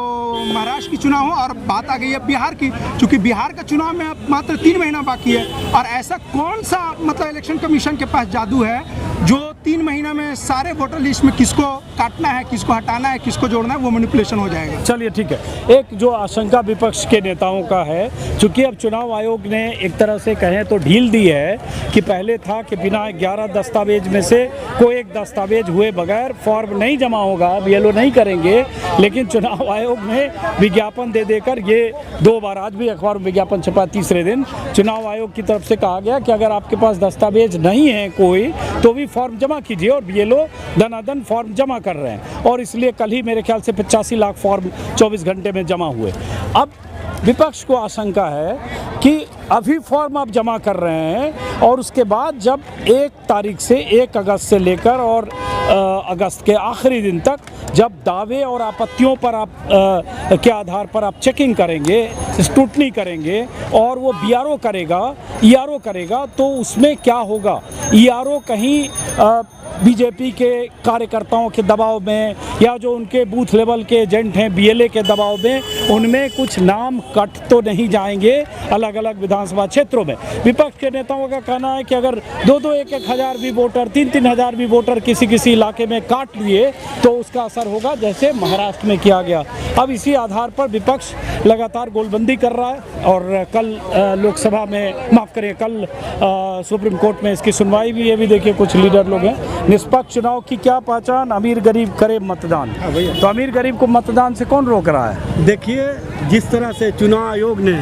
महाराष्ट्र की चुनाव हो। और बात आ गई है बिहार की, क्योंकि बिहार का चुनाव में अब मात्र 3 महीना बाकी है, और ऐसा कौन सा मतलब इलेक्शन कमीशन के पास जादू है जो 3 महीना में सारे वोटर लिस्ट में किसको काटना है, किसको हटाना है, किसको जोड़ना है, वो मैनिपुलेशन हो जाएगा। चलिए ठीक है। एक जो आशंका विपक्ष के नेताओं का है, चूंकि अब चुनाव आयोग ने एक तरह से कहें तो ढील दी है कि पहले था कि बिना 11 दस्तावेज में से कोई एक दस्तावेज हुए बगैर फॉर्म नहीं जमा होगा, BLO नहीं करेंगे, लेकिन चुनाव आयोग ने विज्ञापन दे देकर ये 2 बार, आज भी अखबार में विज्ञापन छपा, तीसरे दिन चुनाव आयोग की तरफ से कहा गया कि अगर आपके पास दस्तावेज नहीं है कोई तो भी फॉर्म जमा कीजिए, और BLO दनादन फॉर्म जमा कर रहे हैं, और इसलिए कल ही मेरे ख्याल से 85 लाख फॉर्म 24 घंटे में जमा हुए। अब विपक्ष को आशंका है कि अभी फॉर्म आप जमा कर रहे हैं और उसके बाद जब 1 तारीख से 1 अगस्त से लेकर और अगस्त के आखिरी दिन तक जब दावे और आपत्तियों पर आप के आधार पर आप चेकिंग करेंगे, स्क्रूटनी करेंगे और वो BRO करेगा, ERO करेगा, तो उसमें क्या होगा? ERO कहीं बीजेपी के कार्यकर्ताओं के दबाव में या जो उनके बूथ लेवल के एजेंट हैं BLA के दबाव में, उनमें कुछ नाम कट तो नहीं जाएंगे अलग अलग विधानसभा क्षेत्रों में। विपक्ष के नेताओं का कहना है कि अगर 2-2, 1-1 हज़ार भी वोटर, 3-3 हज़ार भी वोटर किसी इलाके में काट लिए तो उसका असर होगा जैसे महाराष्ट्र में किया गया। अब इसी आधार पर विपक्ष लगातार गोलबंदी कर रहा है, और कल लोकसभा में, माफ़ करिए, कल सुप्रीम कोर्ट में इसकी सुनवाई भी है। भी देखिए कुछ लीडर लोग हैं। निष्पक्ष चुनाव की क्या पहचान? अमीर गरीब करे मतदान। तो अमीर गरीब को मतदान से कौन रोक रहा है? देखिए, जिस तरह से चुनाव आयोग ने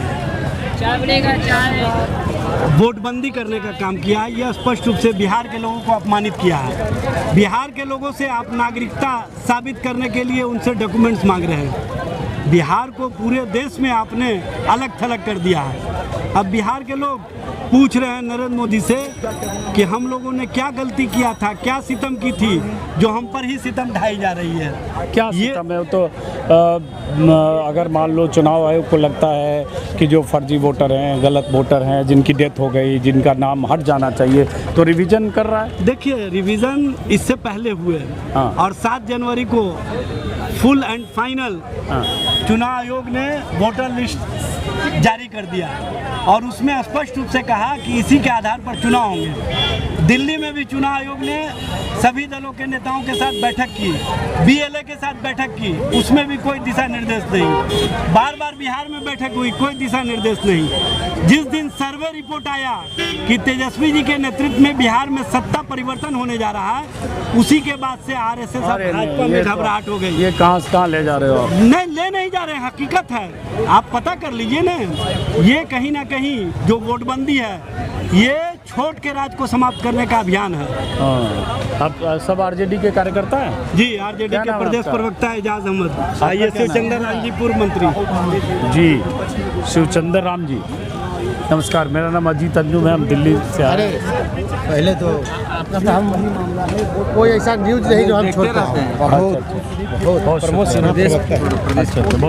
वोटबंदी करने का काम किया है, यह स्पष्ट रूप से बिहार के लोगों को अपमानित किया है। बिहार के लोगों से आप नागरिकता साबित करने के लिए उनसे डॉक्यूमेंट्स मांग रहे हैं। बिहार को पूरे देश में आपने अलग थलग कर दिया है। अब बिहार के लोग पूछ रहे हैं नरेंद्र मोदी से कि हम लोगों ने क्या गलती किया था, क्या सितम की थी जो हम पर ही सितम ढाई जा रही है। क्या सितम है? तो अगर मान लो चुनाव आयोग को लगता है कि जो फर्जी वोटर हैं, गलत वोटर हैं, जिनकी डेथ हो गई, जिनका नाम हट जाना चाहिए, तो रिवीजन कर रहा है। देखिए, रिवीजन इससे पहले हुए और 7 जनवरी को फुल एंड फाइनल चुनाव आयोग ने वोटर लिस्ट जारी कर दिया और उसमें स्पष्ट रूप से कहा कि इसी के आधार पर चुनाव होंगे। दिल्ली में भी चुनाव आयोग ने सभी दलों के नेताओं के साथ बैठक की, BLA के साथ बैठक की, उसमें भी कोई दिशा निर्देश नहीं। बार बार बिहार में बैठक हुई, कोई दिशा निर्देश नहीं। जिस दिन सर्वे रिपोर्ट आया कि तेजस्वी जी के नेतृत्व में बिहार में सत्ता परिवर्तन होने जा रहा है, उसी के बाद से RSS और भाजपा में घबराहट हो गई। ये कहाँ से कहाँ ले जा रहे हो? नहीं, ले नहीं जा रहे, हकीकत है, आप पता कर लीजिए ना। ये कहीं ना कहीं जो वोटबंदी है, ये छोट के राज को समाप्त करने का अभियान है। अब सब RJD के कार्यकर्ता हैं? जी, RJD के प्रदेश प्रवक्ता एजाज अहमद, आइए शिवचंद्र राम जी, पूर्व मंत्री जी, शिवचंद्र राम जी। नमस्कार, मेरा नाम अजीत अंजुम है, हम दिल्ली से आए हैं। पहले तो हम कोई ऐसा न्यूज़ नहीं जो हम छोड़ते हैं। बहुत बहुत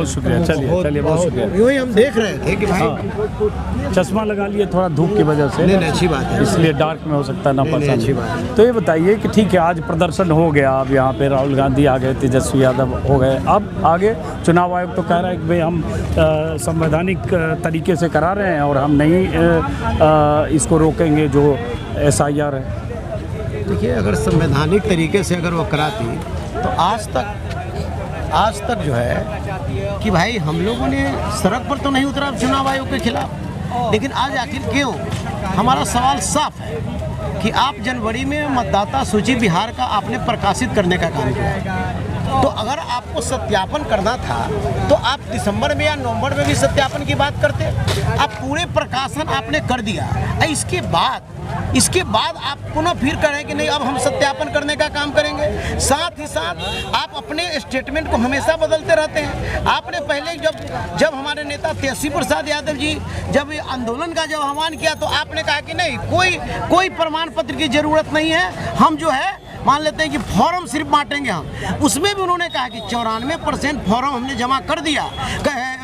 शुक्रिया, चलिए बहुत शुक्रिया। यूँ ही हम देख रहे थे कि भाई चश्मा लगा लिए थोड़ा धूप की वजह से, नहीं अच्छी बात है, इसलिए डार्क में हो सकता है ना अच्छी पसंद। बात है। तो ये बताइए कि ठीक है, आज प्रदर्शन हो गया, अब यहाँ पे राहुल गांधी आ गए, तेजस्वी यादव हो गए, अब आगे चुनाव आयोग तो कह रहा है कि भाई हम संवैधानिक तरीके से करा रहे हैं और हम नहीं इसको रोकेंगे जो SIR है। देखिए, अगर संवैधानिक तरीके से अगर वो कराती तो आज तक जो है कि भाई हम लोगों ने सड़क पर तो नहीं उतरा चुनाव आयोग के खिलाफ, लेकिन आज आखिर क्यों? हमारा सवाल साफ है कि आप जनवरी में मतदाता सूची बिहार का आपने प्रकाशित करने का काम किया, तो अगर आपको सत्यापन करना था तो आप दिसंबर में या नवंबर में भी सत्यापन की बात करते। आप पूरे प्रकाशन आपने कर दिया, इसके बाद आप पुनः फिर करें कि नहीं अब हम सत्यापन करने का काम करेंगे। साथ ही साथ आप अपने स्टेटमेंट को हमेशा बदलते रहते हैं। आपने पहले जब हमारे नेता तेजस्वी प्रसाद यादव जी जब ये आंदोलन का जब आह्वान किया तो आपने कहा कि नहीं, कोई प्रमाण पत्र की जरूरत नहीं है, हम जो है मान लेते हैं कि फॉर्म सिर्फ बांटेंगे हम। उसमें भी उन्होंने कहा कि 94% फॉर्म हमने जमा कर दिया,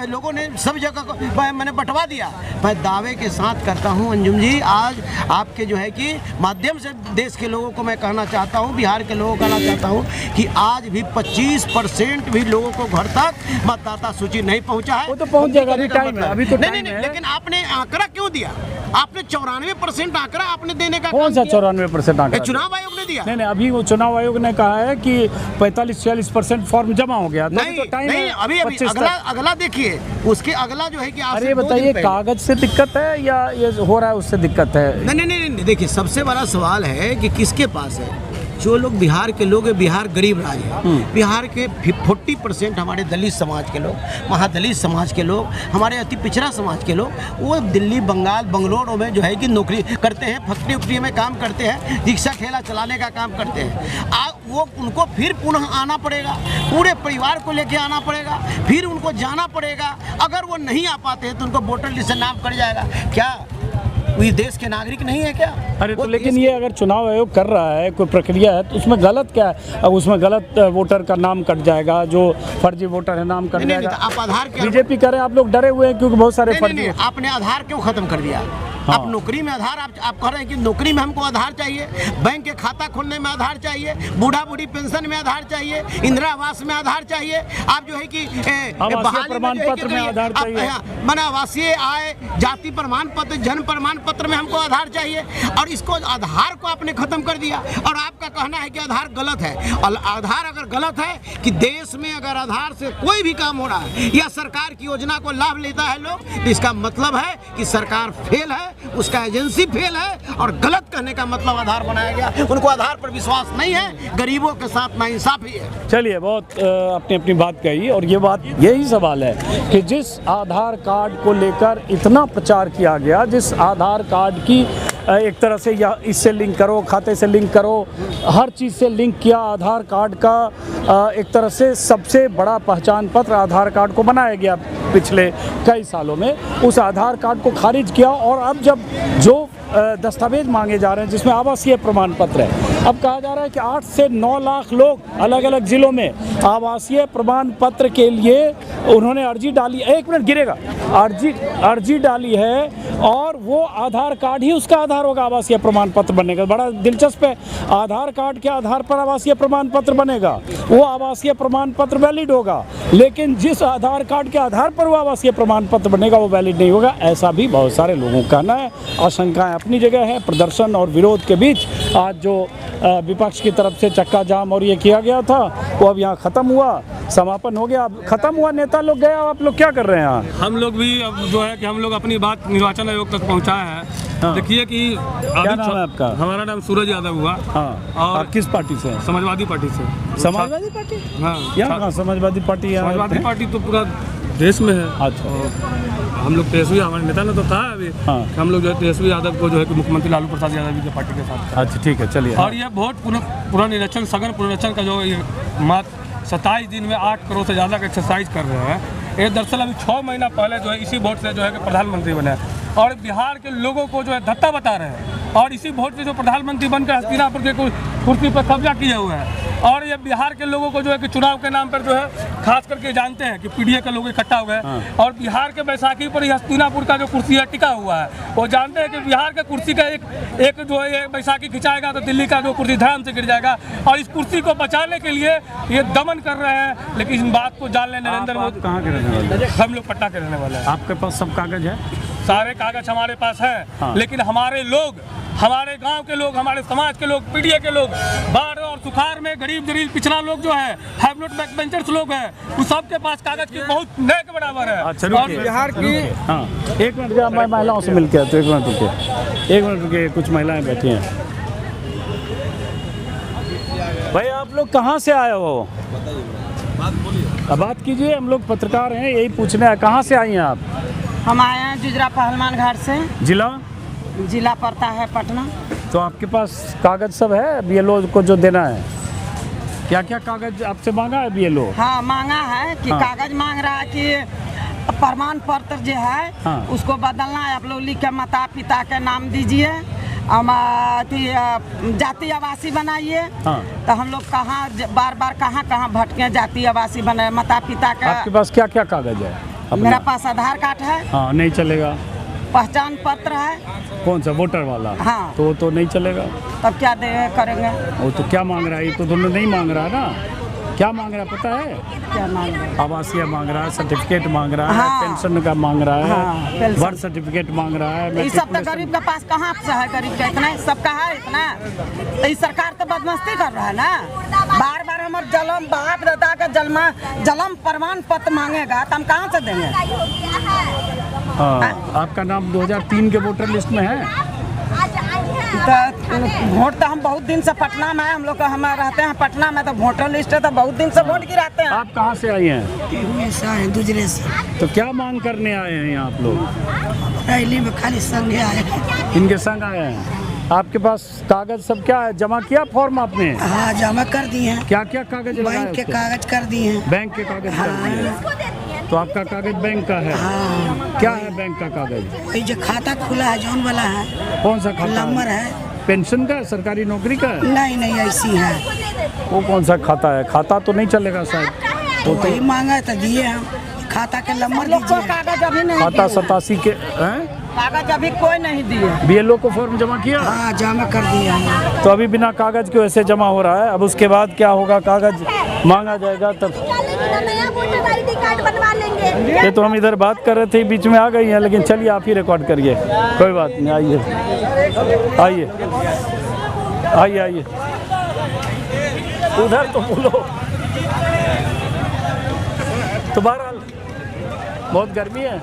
लोगों ने सब जगह मैंने बंटवा दिया। मैं दावे के साथ करता हूं अंजुम जी, आज आपके जो है कि माध्यम से देश के लोगों को मैं कहना चाहता हूं, बिहार के लोगों को कहना चाहता हूं कि आज भी 25% भी लोगों को घर तक मतदाता सूची नहीं पहुंचा है। वो तो पहुंच जाएगा, अभी टाइम है, अभी तो नहीं, लेकिन आपने आंकड़ा क्यों दिया? आपने 94% आंकड़ा आपने देने का कौन सा 94% आंकड़ा? चुनाव आयोग ने दिया। नहीं, अभी वो चुनाव आयोग ने कहा है कि 45-46% फॉर्म जमा हो गया। नहीं, अभी अगला देखिए, उसके अगला जो है कि अरे बताइए, कागज से दिक्कत है या ये हो रहा है उससे दिक्कत है? नहीं, देखिए सबसे बड़ा सवाल है कि किसके पास है। जो लोग बिहार के लोग, बिहार गरीब राज्य है, बिहार के 40% हमारे दलित समाज के लोग, महादलित समाज के लोग, हमारे अति पिछड़ा समाज के लोग, वो दिल्ली, बंगाल, बंगलोर में जो है कि नौकरी करते हैं, फैक्ट्री उक्ट्री में काम करते हैं, रिक्शा ठेला चलाने का काम करते हैं। वो उनको फिर पुनः आना पड़ेगा, पूरे परिवार को लेके आना पड़ेगा, फिर उनको जाना पड़ेगा। अगर वो नहीं आ पाते हैं तो उनको वोटर लिस्ट से नाम कट जाएगा। क्या कोई देश के नागरिक नहीं है क्या? अरे तो लेकिन ये अगर चुनाव आयोग कर रहा है, कोई प्रक्रिया है, तो उसमें गलत क्या है? अब उसमें गलत वोटर का नाम कट जाएगा, जो फर्जी वोटर है नाम कट जाएगा। आप आधार बीजेपी करें, आप लोग डरे हुए हैं क्योंकि बहुत सारे फर्जी। आपने आधार क्यों खत्म कर दिया? आप नौकरी में आधार, आप कह रहे हैं कि नौकरी में हमको आधार चाहिए, बैंक के खाता खोलने में आधार चाहिए, बूढ़ा बूढ़ी पेंशन में आधार चाहिए, इंदिरा आवास में आधार चाहिए, आप जो है कि प्रमाण पत्र में आधार चाहिए, मैंने आवासीय आय, जाति प्रमाण पत्र, जन्म प्रमाण पत्र में हमको आधार चाहिए, और इसको आधार को आपने खत्म कर दिया। और आपका कहना है कि आधार गलत है। और आधार अगर गलत है कि देश में अगर आधार से कोई भी काम हो रहा है या सरकार की योजना को लाभ लेता है लोग, तो इसका मतलब है कि सरकार फेल है, उसका एजेंसी फेल है, और गलत कहने का मतलब आधार बनाया गया। उनको आधार पर विश्वास नहीं है, गरीबों के साथ नाइंसाफी है। चलिए, बहुत अपनी अपनी बात कही, और ये बात यही सवाल है कि जिस आधार कार्ड को लेकर इतना प्रचार किया गया, जिस आधार कार्ड की एक तरह से या इससे लिंक करो, खाते से लिंक करो, हर चीज़ से लिंक किया, आधार कार्ड का एक तरह से सबसे बड़ा पहचान पत्र आधार कार्ड को बनाया गया पिछले कई सालों में, उस आधार कार्ड को खारिज किया। और अब जब जो दस्तावेज मांगे जा रहे हैं जिसमें आवासीय प्रमाण पत्र है, अब कहा जा रहा है कि 8 से 9 लाख लोग अलग अलग ज़िलों में आवासीय प्रमाण पत्र के लिए उन्होंने अर्जी डाली, 1 मिनट गिरेगा, अर्जी डाली है, और वो आधार कार्ड ही उसका आधार होगा आवासीय प्रमाण पत्र बनने का। बड़ा दिलचस्प है, आधार कार्ड के आधार पर आवासीय प्रमाण पत्र बनेगा, वो आवासीय प्रमाण पत्र वैलिड होगा, लेकिन जिस आधार कार्ड के आधार पर वो आवासीय प्रमाण पत्र बनेगा वो वैलिड नहीं होगा। ऐसा भी बहुत सारे लोगों का कहना है। आशंकाएं अपनी जगह है। प्रदर्शन और विरोध के बीच आज जो विपक्ष की तरफ से चक्का जाम और ये किया गया था, वो अब यहाँ ख़त्म हुआ, समापन हो गया, अब ख़त्म हुआ, नेता लोग गए, आप लोग क्या कर रहे हैं यहाँ? हम लोग भी अब जो है कि हम लोग अपनी बात निर्वाचन आयोग तक पहुँचाए हैं। देखिए कि क्या नाम है आपका? हमारा नाम सूरज यादव हुआ। हाँ, और किस पार्टी से? समाजवादी पार्टी से। समाजवादी पार्टी? हाँ, यहाँ समाजवादी पार्टी? समाजवादी पार्टी तो पूरा देश में है। अच्छा। हम लोग तेजस्वी, हमारे नेता ने तो कहा अभी, हाँ, हम लोग जो है तेजस्वी यादव को जो है कि मुख्यमंत्री लालू प्रसाद यादव जी के पार्टी के साथ। अच्छा, ठीक है, चलिए। और ये बहुत पूरा निरीक्षण, सघन पुनरीक्षण का जो ये मात्र 27 दिन में 8 करोड़ से ज़्यादा का एक्सरसाइज कर रहे हैं। ये दरअसल अभी 6 महीना पहले जो है इसी वोट से जो है कि प्रधानमंत्री बने। और बिहार के लोगों को जो है धत्ता बता रहे हैं और इसी वोट से जो प्रधानमंत्री बनकर हस्तिनापुर के कुर्सी पर कब्जा किए हुए हैं। और ये बिहार के लोगों को जो है कि चुनाव के नाम पर जो है खास करके जानते हैं कि पीडीए के लोग इकट्ठा हुए हैं और बिहार के बैसाखी पर ही हस्तिनापुर का जो कुर्सी है टिका हुआ है। वो जानते हैं कि बिहार के कुर्सी का एक जो है बैसाखी खिंचाएगा तो दिल्ली का जो कुर्सी धड़ाम से गिर जाएगा और इस कुर्सी को बचाने के लिए ये दमन कर रहे हैं। लेकिन इस बात को जान लें नरेंद्र मोदी कहाँ के रहने वाले? हम लोग पटना के रहने वाले हैं। आपके पास सब कागज है? सारे कागज हमारे पास हैं, लेकिन हमारे लोग, हमारे गांव के लोग, हमारे समाज के लोग, पीडीए के लोग, बाढ़ और सुखाड़ में गरीब पिछड़ा लोग जो है, हैव नॉट बैक बेंचर्स लोग हैं, उस सबके पास कागज की बहुत न के बराबर है। और बिहार की एक मिनट क्या मैं महिलाओं से मिलकर तो एक मिनट रुकिए, कुछ महिलाएं बैठी हैं। भाई आप लोग कहाँ से आए हो? बात कीजिए, हम लोग पत्रकार हैं, यही पूछने हैं। कहाँ से आई हैं आप? हम आए हैं जुजरा पहलवान घाट से। जिला पड़ता है पटना। तो आपके पास कागज सब है बीएलओ को जो देना है? क्या क्या कागज आपसे मांगा है बीएलओ? हाँ मांगा है कि कागज मांग रहा है कि प्रमाण पत्र जो है उसको बदलना है। आप लोग लिख के माता पिता के नाम दीजिए, जाति आवासी बनाइए। तो हम लोग कहाँ बार बार कहाँ भटके जाति आवासी बनाए माता पिता का। आपके पास क्या क्या कागज है? मेरा पास आधार कार्ड है। हाँ नहीं चलेगा। पहचान पत्र है। कौन सा? वोटर वाला? हाँ। तो वो तो नहीं चलेगा। तब क्या करेंगे? वो तो क्या मांग रहा है? ये तो दोनों नहीं मांग रहा है ना। क्या मांग रहा है पता है? क्या मांग रहा है? आवासीय मांग रहा है, सर्टिफिकेट मांग रहा है, पेंशन का मांग रहा है, बर्थ सर्टिफिकेट मांग रहा है। ये सब तो गरीब के पास कहाँ से है? गरीब का इतना सबका है इतना। तो ये सरकार तो बदमस्ती कर रहा है ना। बार बार हमारे जलम बाप दादा का जलम प्रमाण पत्र मांगेगा तो हम कहाँ से देंगे? आपका नाम 2003 के वोटर लिस्ट में है? तो वोट तो हम बहुत दिन से पटना में है, हम लोग हम रहते हैं पटना में, तो वोटर लिस्ट है तो बहुत दिन से वोट गिराते हैं। आप कहाँ से आई हैं? दूसरे से। तो क्या मांग करने आए हैं यहाँ आप लोग? रैली में खाली संग आए हैं। इनके संग आए हैं। आपके पास कागज सब क्या है? जमा किया फॉर्म आपने? हाँ जमा कर दिए हैं। क्या क्या कागज? बैंक के कागज कर दिए हैं। बैंक के कागज कर दिए। तो आपका कागज बैंक का है? क्या है बैंक का कागज? वही जो खाता खुला है जौन वाला है। कौन सा खाता? नंबर है। पेंशन का? सरकारी नौकरी का? नहीं ऐसी है। वो कौन सा खाता है? खाता तो नहीं चलेगा शायद। तो वही मांगा तो दिए हम। खाता के नंबर दीजिए। कागज अभी नहीं। खाता 87 के हैं? कागज अभी कोई नहीं दिए। बीएलओ को फॉर्म जमा किया? हाँ जमा कर दिया। तो अभी बिना कागज के वैसे जमा हो रहा है। अब उसके बाद क्या होगा? कागज मांगा जाएगा तब। ये तो हम इधर बात कर रहे थे, बीच में आ गई हैं, लेकिन चलिए आप ही रिकॉर्ड करिए, कोई बात नहीं। आइए उधर तो बोलो। तो बहरहाल बहुत गर्मी है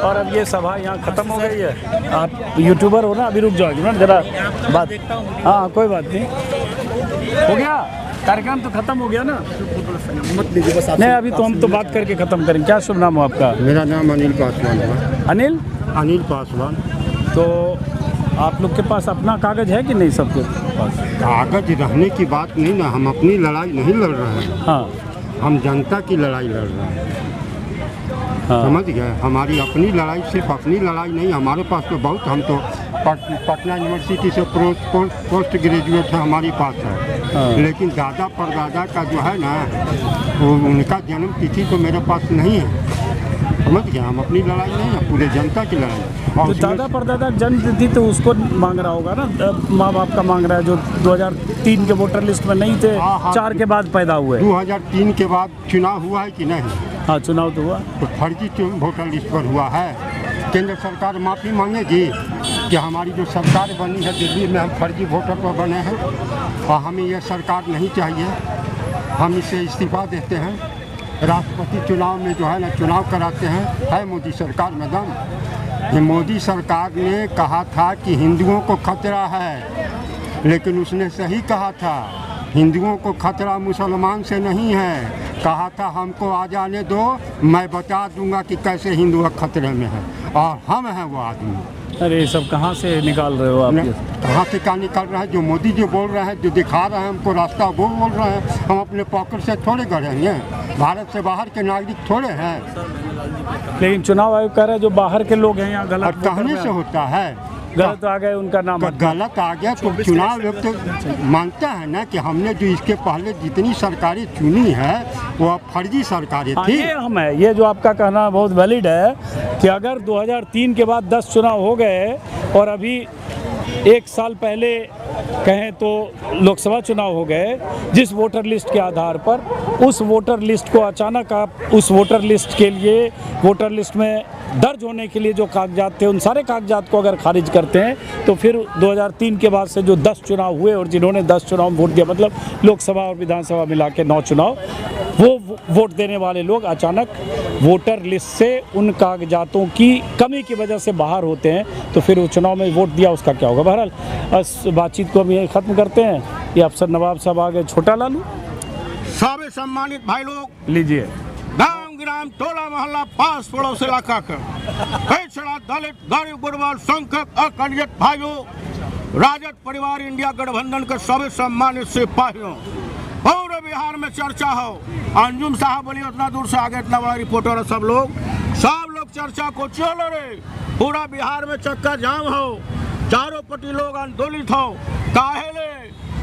और अब ये सभा यहाँ ख़त्म हो गई है। आप यूट्यूबर हो ना, अभी रुक जाओगे ना जरा बात। हाँ कोई बात नहीं, हो गया कार्यक्रम तो खत्म हो गया ना। मत लीजिए बस नहीं, अभी तो हम तो बात करके ख़त्म करेंगे। क्या शुभ नाम हो आपका? मेरा नाम अनिल पासवान है। अनिल पासवान। तो आप लोग के पास अपना कागज है कि नहीं? सबके पास कागज रहने की बात नहीं ना, हम अपनी लड़ाई नहीं लड़ रहे हैं। हाँ हम जनता की लड़ाई लड़ रहे हैं। समझ गए? हमारी अपनी लड़ाई सिर्फ अपनी लड़ाई नहीं, हमारे पास तो बहुत, हम तो पटना यूनिवर्सिटी से पोस्ट ग्रेजुएट है हमारे पास है। लेकिन दादा परदादा का जो है ना वो उनका जन्म तिथि तो मेरे पास नहीं है। समझ गया? हम अपनी लड़ाई नहीं है, पूरे जनता की लड़ाई है। और तो दादा परदादा जन्म तिथि तो उसको मांग रहा होगा ना, माँ बाप का मांग रहा है जो 2003 के वोटर लिस्ट में नहीं थे। 4 के बाद पैदा हुए। 2003 के बाद चुनाव हुआ है कि नहीं? हाँ चुनाव तो हुआ। तो फर्जी वोटर लिस्ट पर हुआ है। केंद्र सरकार माफ़ी मांगेगी कि हमारी जो सरकार बनी है दिल्ली में, हम फर्जी वोटर पर बने हैं और हमें यह सरकार नहीं चाहिए। हम इसे इस्तीफा देते हैं। राष्ट्रपति चुनाव में जो है ना चुनाव कराते हैं, है मोदी सरकार में दम। ये मोदी सरकार ने कहा था कि हिंदुओं को खतरा है, लेकिन उसने सही कहा था। हिंदुओं को खतरा मुसलमान से नहीं है। कहा था हमको आ जाने दो, मैं बता दूंगा कि कैसे हिंदू खतरे में है, और हम हैं वो आदमी। अरे ये सब कहाँ से निकाल रहे हो आप? कहाँ से क्या निकाल रहे हैं? जो मोदी जी बोल रहे हैं, जो दिखा रहे हैं हमको रास्ता, वो बोल रहे हैं। हम अपने पॉकेट से थोड़े गढ़ेंगे, भारत से बाहर के नागरिक थोड़े हैं। लेकिन चुनाव आयोग कह रहा है जो बाहर के लोग हैं यहाँ गलत कहने से होता है, गलत आ गए उनका नाम गलत आ गया तो चुनाव आयोग तो मानता है ना कि हमने जो इसके पहले जितनी सरकारें चुनी है वो फर्जी सरकारें थी। ये हम है, ये जो आपका कहना बहुत वैलिड है कि अगर 2003 के बाद 10 चुनाव हो गए और अभी 1 साल पहले कहें तो लोकसभा चुनाव हो गए, जिस वोटर लिस्ट के आधार पर उस वोटर लिस्ट को अचानक आप उस वोटर लिस्ट के लिए वोटर लिस्ट में दर्ज होने के लिए जो कागजात थे उन सारे कागजात को अगर खारिज करते हैं तो फिर 2003 के बाद से जो 10 चुनाव हुए और जिन्होंने 10 चुनाव में वोट दिया, मतलब लोकसभा और विधानसभा मिला के 9 चुनाव, वो वोट देने वाले लोग अचानक वोटर लिस्ट से उन कागजातों की कमी की वजह से बाहर होते हैं, तो फिर वो चुनाव में वोट दिया उसका क्या होगा। बहरहाल इस बातचीत को हम यही ख़त्म करते हैं। ये अफसर नवाब साहब आ गए, छोटा लालू सारे सम्मानित भाई लोग, लीजिए गांव ग्राम टोला मोहल्ला पास पड़ोस इलाका का पिछड़ा दलित गरीब गुरबा संख्यक अकलियत भाइयों, राजद परिवार इंडिया गठबंधन के सभी सम्मानित सिपाहियों, पूरे बिहार में चर्चा हो। अंजुम साहब बोलिए उतना दूर से आगे, इतना बड़ा रिपोर्टर है, सब लोग चर्चा को चलो रे। पूरा बिहार में चक्का जाम हो, चारों पट्टी लोग आंदोलित हो, काहेले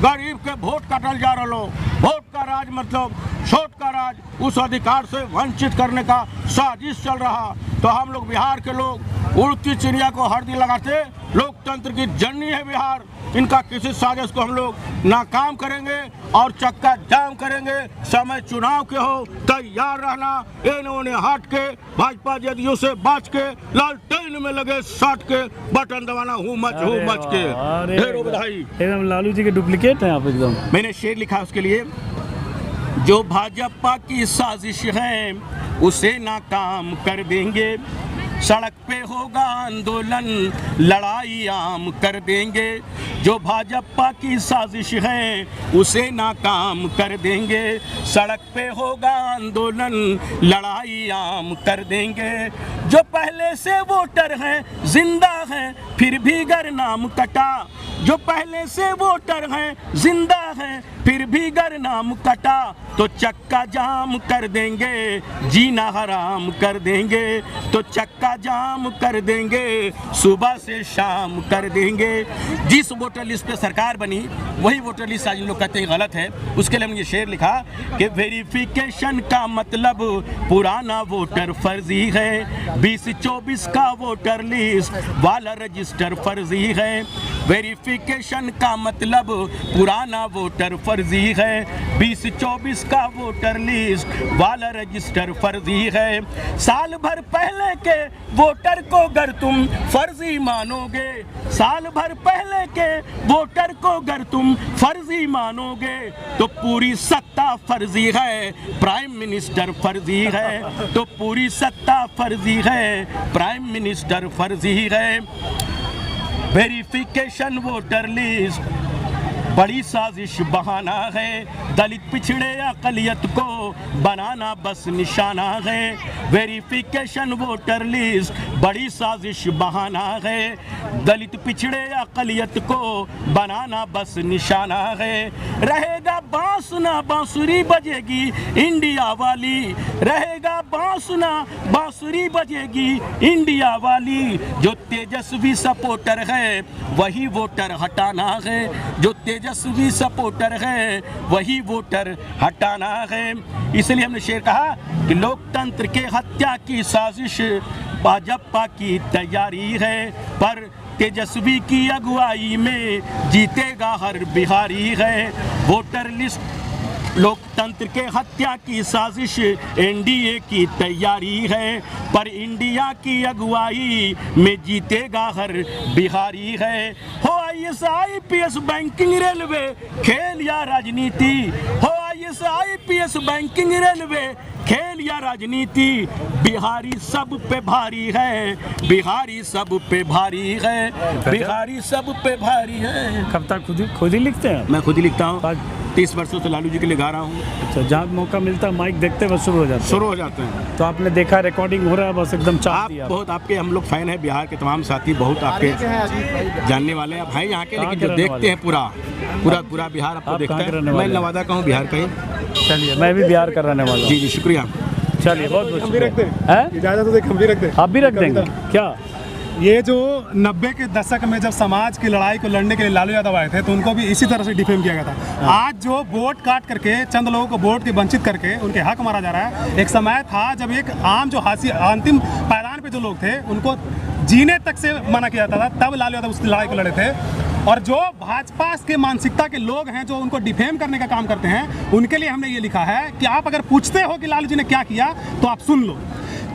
गरीब के वोट काटल जा रहा लो। वोट का राज मतलब छोट का राज, उस अधिकार से वंचित करने का साजिश चल रहा। तो हम लोग बिहार के लोग उड़ती चिड़िया को हरदी लगाते, लोकतंत्र की जननी है बिहार, इनका किसी साजिश को हम लोग नाकाम करेंगे और चक्का जाम करेंगे। समय चुनाव के हो, तैयार रहना, इन्होंने हट के भाजपा जदयू से बच के लालटेन में लगे सट के बटन दबाना, हूँ मच के। ढेरों बधाई। एकदम लालू जी के डुप्लीकेट हैं आप एकदम। मैंने शेर लिखा उसके लिए, जो भाजपा की साजिश है उसे नाकाम कर देंगे, सड़क पे होगा आंदोलन, लड़ाई आम कर देंगे। जो भाजपा की साजिश है उसे नाकाम कर देंगे, सड़क पे होगा आंदोलन, लड़ाई आम कर देंगे। जो पहले से वोटर हैं जिंदा हैं फिर भी गर नाम कटा, जो पहले से वोटर हैं जिंदा हैं फिर भी गर नाम कटा, तो चक्का जाम कर देंगे, जीना हराम कर देंगे। तो चक्का जाम कर देंगे, सुबह से शाम कर देंगे। जिस वोटर लिस्ट पे सरकार बनी वही वोटर लिस्ट आज लोग कहते हैं गलत है। उसके लिए हमने ये शेर लिखा कि वेरिफिकेशन का मतलब पुराना वोटर फर्जी है, 2024 का वोटर लिस्ट वाला रजिस्टर फर्जी है। वेरिफिकेशन का मतलब पुराना वोटर फर्जी है, 2024 का वोटर लिस्ट वाला रजिस्टर फर्जी है। साल भर पहले के वोटर को अगर तुम फर्जी मानोगे, साल भर पहले के वोटर को अगर तुम फर्जी मानोगे, तो पूरी सत्ता फर्जी है, प्राइम मिनिस्टर फर्जी है। तो पूरी सत्ता फर्जी है, प्राइम मिनिस्टर फर्जी है। वेरिफिकेशन वोटर लिस्ट बड़ी साजिश बहाना है, दलित पिछड़े अक़लियत को बनाना बस निशाना है। वेरिफिकेशन वोटर लिस्ट बड़ी साजिश बहाना है, दलित पिछड़े अक़लियत को बनाना बस निशाना है। रहेगा बांसुना बांसुरी बजेगी इंडिया वाली, रहेगा बांसुना बांसुरी बजेगी इंडिया वाली। जो तेजस्वी सपोर्टर है वही वोटर हटाना है, जो तेजस्वी सपोर्टर है वही वोटर हटाना है। इसलिए हमने शेर कहा कि लोकतंत्र के हत्या की साजिश भाजपा की तैयारी है, पर तेजस्वी की अगुवाई में जीतेगा हर बिहारी है। वोटर लिस्ट लोकतंत्र के हत्या की साजिश एनडीए की तैयारी है, पर इंडिया की अगुवाई में जीतेगा हर बिहारी है। हो आईएएस आईपीएस बैंकिंग रेलवे खेल या राजनीति, हो आईएएस आईपीएस बैंकिंग रेलवे खेल या राजनीति, बिहारी सब पे भारी है, बिहारी सब पे भारी है, बिहारी सब पे भारी है। कब तक खुद ही लिखते हैं? मैं खुद ही लिखता हूँ, 30 वर्षों से लालू जी के लिए गा रहा हूँ। अच्छा, जहाँ मौका मिलता है माइक देखते बस शुरू हो जाते हैं। तो आपने देखा रिकॉर्डिंग हो रहा है, बस एकदम चाह दिया। बहुत आपके हम लोग फैन है, बिहार के तमाम साथी बहुत आपके जानने वाले हैं भाई यहाँ के, लेकिन जो देखते हैं पूरा बिहार आपको देखता है। मैं नवादा का हूँ, बिहार का ही। चलिए, मैं भी बिहार का रहने वाला हूँ। जी शुक्रिया। चलिए बहुत बहुत हम भी रखते शुक्रिया। हैं इजाजत हो तो हम भी रख दें। आप भी रख देंगे क्या? ये जो 90 के दशक में जब समाज की लड़ाई को लड़ने के लिए लालू यादव आए थे तो उनको भी इसी तरह से डिफेम किया गया था। आज जो वोट काट करके चंद लोगों को वोट के वंचित करके उनके हक मारा जा रहा है, एक समय था जब एक आम जो अंतिम पायदान पे जो लोग थे उनको जीने तक से मना किया जाता था, तब लालू यादव उस लड़ाई को लड़े थे। और जो भाजपा के मानसिकता के लोग हैं जो उनको डिफेम करने का काम करते हैं, उनके लिए हमने ये लिखा है कि आप अगर पूछते हो कि लालू जी ने क्या किया तो आप सुन लो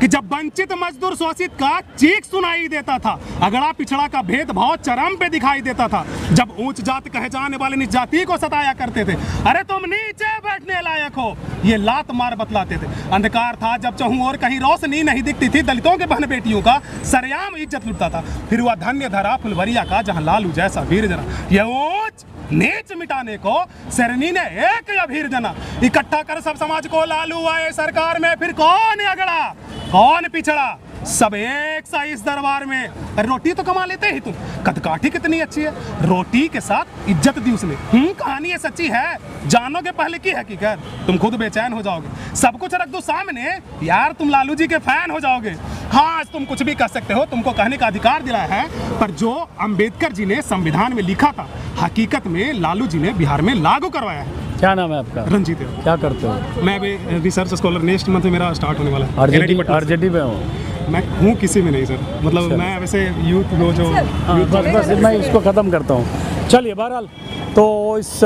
कि जब वंचित मजदूर शोषित का चीख सुनाई देता था, अगड़ा पिछड़ा का भेदभाव चरम पे दिखाई देता था, जब ऊंच जात कहे जाने वाले नीच जाति को सताया करते थे, अरे तुम नीचे बैठने लायक हो, ये लात मार बतलाते थे। अंधकार था जब चहूं और कहीं रोशनी नहीं दिखती थी, दलितों के बहन बेटियों का सरेआम इज्जत लुटता था। फिर हुआ धन्य धरा फुलवरिया का जहां लालू जैसा वीर जना, ये ऊंच नीच मिटाने को सरनी ने एक अभीर जना, इकट्ठा कर सब समाज को लालू आए सरकार में, फिर कौन अगड़ा कौन पिछड़ा, सब एक सा इस दरबार में। अरे रोटी तो कमा लेते ही तुम, कदकाठी कितनी अच्छी है, रोटी के साथ इज्जत दी उसने। कहानी ये सच्ची है, जानोगे पहले की हकीकत, तुम खुद बेचैन हो जाओगे। सब कुछ रख दो सामने यार, तुम लालू जी के फैन हो जाओगे। हाँ, तुम कुछ भी कर सकते हो, तुमको कहने का अधिकार दिलाया है, पर जो अंबेडकर जी ने संविधान में लिखा था, हकीकत में लालू जी ने बिहार में लागू करवाया है। क्या नाम है आपका? रंजीत। क्या करते हो? मैं अभी रिसर्च स्कॉलर, नेक्स्ट मंथ मेरा स्टार्ट होने वाला है। आरजेडी में हूँ मैं, हूँ किसी में नहीं सर, मतलब मैं वैसे यूथ वो जो बस मैं इसको ख़त्म करता हूँ। चलिए बहरहाल, तो इस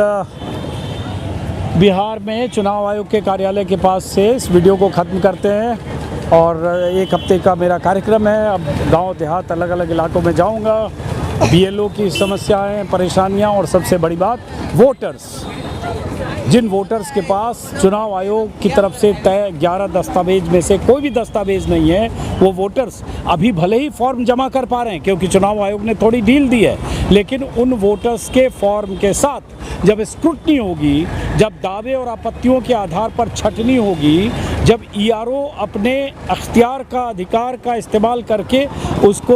बिहार में चुनाव आयोग के कार्यालय के पास से इस वीडियो को ख़त्म करते हैं। और एक हफ्ते का मेरा कार्यक्रम है, अब गांव देहात अलग अलग इलाकों में जाऊंगा, बीएलओ की समस्याएं, परेशानियां, और सबसे बड़ी बात वोटर्स, जिन वोटर्स के पास चुनाव आयोग की तरफ से तय 11 दस्तावेज में से कोई भी दस्तावेज नहीं है, वो वोटर्स अभी भले ही फॉर्म जमा कर पा रहे हैं क्योंकि चुनाव आयोग ने थोड़ी ढील दी है, लेकिन उन वोटर्स के फॉर्म के साथ जब स्क्रूटनी होगी, जब दावे और आपत्तियों के आधार पर छटनी होगी, जब ईआरओ अपने अख्तियार का, अधिकार का इस्तेमाल करके उसका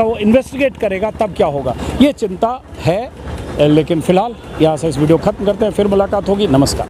वो इन्वेस्टिगेट करेगा, तब क्या होगा, ये चिंता है। लेकिन फ़िलहाल यहाँ से इस वीडियो ख़त्म करते हैं, फिर मुलाकात होगी। नमस्कार।